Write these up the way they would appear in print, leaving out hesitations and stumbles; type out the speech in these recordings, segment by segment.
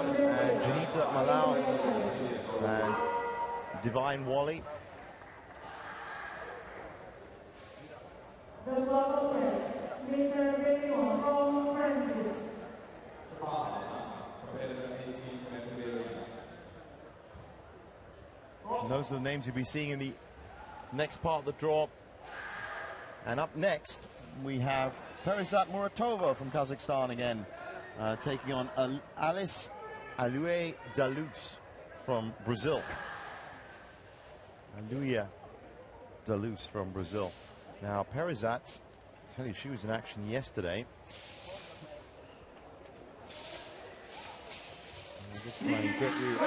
Young and Janita Malau and Divine Wally. And those are the names you'll be seeing in the next part of the draw. And up next, we have Perizat Muratova from Kazakhstan again, taking on ALELUIA de LUZ from Brazil. ALELUIA de LUZ from Brazil. Now, Perizat, I tell you, she was in action yesterday. I'll just try and get you.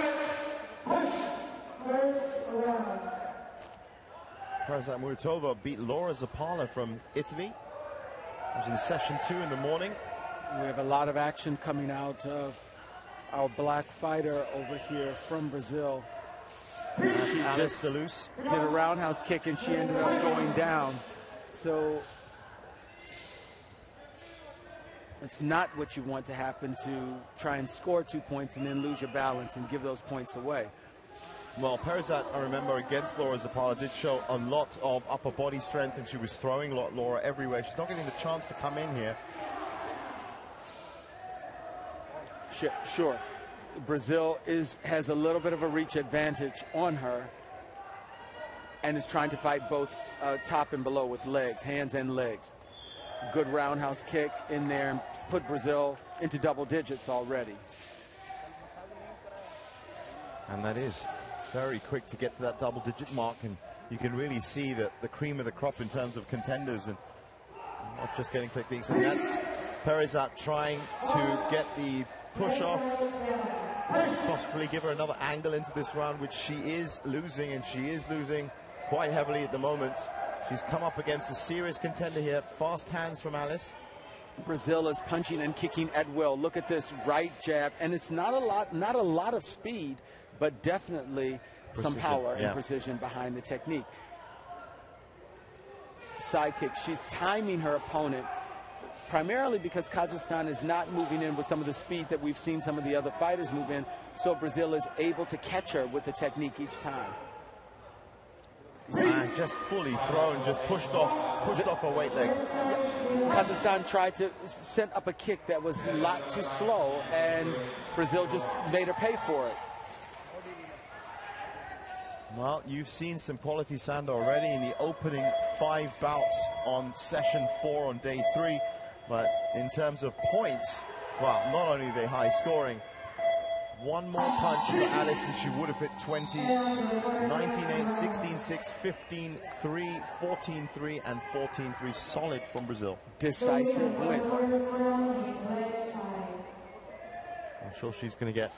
Perizat Muratova beat Laura Zappala from Italy. It was in session 2 in the morning. We have a lot of action coming out of our black fighter over here from Brazil. She just did a roundhouse kick and she ended up going down. So it's not what you want to happen, to try and score 2 points and then lose your balance and give those points away. Well, Perizat, I remember, against Laura Zappala did show a lot of upper body strength, and she was throwing Laura everywhere. She's not getting the chance to come in here. Sure. Brazil has a little bit of a reach advantage on her and is trying to fight both top and below with legs, hands and legs. Good roundhouse kick in there and put Brazil into double digits already. And that is very quick to get to that double-digit mark, and you can really see that the cream of the crop in terms of contenders and not just getting techniques. And that's Perizat trying to get the push off, possibly give her another angle into this round, which she is losing, and she is losing quite heavily at the moment. She's come up against a serious contender here. Fast hands from Alice. Brazil is punching and kicking at will. Look at this right jab, and it's not a lot of speed, but definitely precision, some power and precision behind the technique. Side kick. She's timing her opponent, primarily because Kazakhstan is not moving in with some of the speed that we've seen some of the other fighters move in, so Brazil is able to catch her with the technique each time. And just fully thrown, just pushed off her weight leg. Kazakhstan tried to set up a kick that was a lot too slow, and Brazil just made her pay for it. Well, you've seen some quality sand already in the opening 5 bouts on session 4 on day 3. But in terms of points, well, not only are they high scoring, one more punch for Alice and she would have hit 20. 19-8, 16-6, 15-3, 14-3, and 14-3. Solid from Brazil. Decisive win. I'm sure she's going to get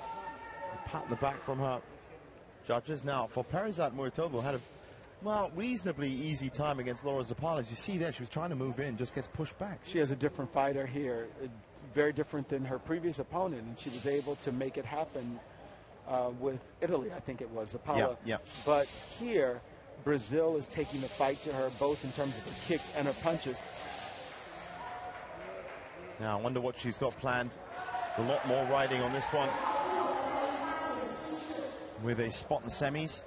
a pat in the back from her judges. Now, for Perizat Muratova, had a reasonably easy time against Laura Zappala. As you see there, she was trying to move in, just gets pushed back. She has a different fighter here, very different than her previous opponent, and she was able to make it happen with Italy, I think it was, Zappala. Yeah. But here, Brazil is taking the fight to her, both in terms of her kicks and her punches. Now, I wonder what she's got planned. A lot more riding on this one, with a spot in the semis.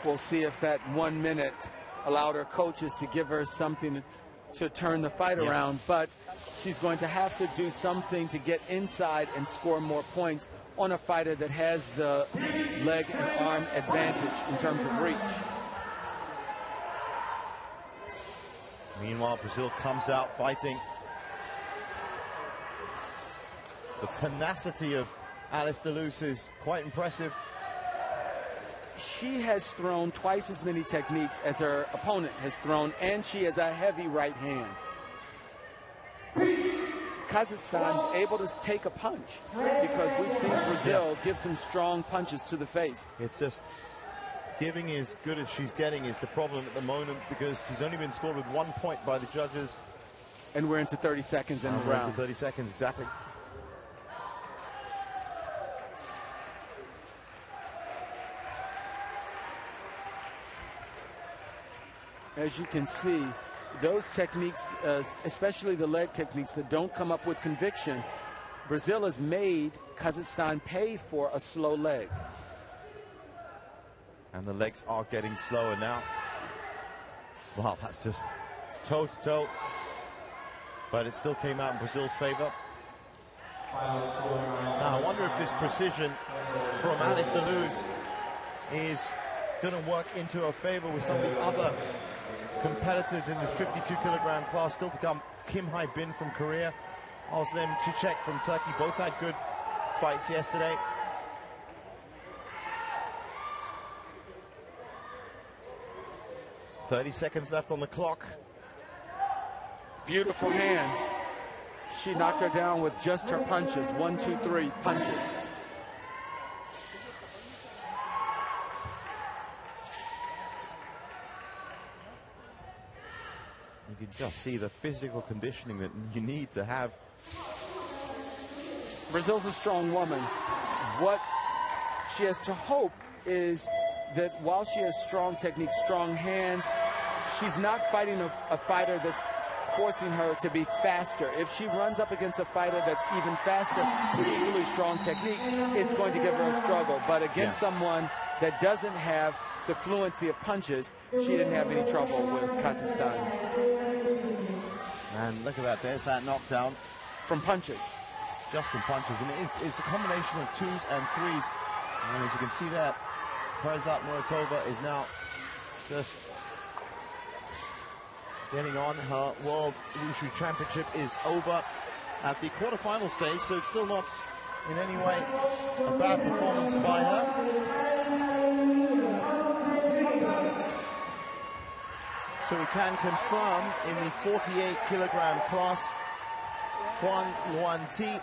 We'll see if that 1 minute allowed her coaches to give her something to turn the fight around, but she's going to have to do something to get inside and score more points on a fighter that has the leg and arm advantage in terms of reach. Meanwhile, Brazil comes out fighting. The tenacity of Alice de LUZ is quite impressive. She has thrown twice as many techniques as her opponent has thrown, and she has a heavy right hand. Kazakhstan is able to take a punch because we've seen Brazil give some strong punches to the face. It's just giving as good as she's getting is the problem at the moment, because she's only been scored with 1 point by the judges. And we're into 30 seconds in the round. Into 30 seconds, exactly. As you can see, those techniques, especially the leg techniques that don't come up with conviction, Brazil has made Kazakhstan pay for a slow leg. And the legs are getting slower now. Wow, that's just toe-to-toe. But it still came out in Brazil's favor. Now, I wonder if this precision from LUZ is going to work into her favor with some of the other competitors in this 52-kilogram class. Still to come, Kim Hai-bin from Korea, Özlem Çiçek from Turkey. Both had good fights yesterday. "30 seconds left on the clock." Beautiful hands. She knocked her down with just her punches. 1, 2, 3 punches. You can just see the physical conditioning that you need to have. Brazil's a strong woman. What she has to hope is that while she has strong technique, strong hands, she's not fighting a fighter that's forcing her to be faster. If she runs up against a fighter that's even faster with equally strong technique, it's going to give her a struggle. But against someone that doesn't have the fluency of punches, she didn't have any trouble with Kazakhstan. And look at that, there's that knockdown. From punches. Just from punches, and it's a combination of 2s and 3s. And as you can see there, Perizat MURATOVA is now just getting on. Her World Wushu Championship is over at the quarterfinal stage, so it's still not in any way a bad performance by her. So we can confirm in the 48-kilogram class, Huang Luan Ti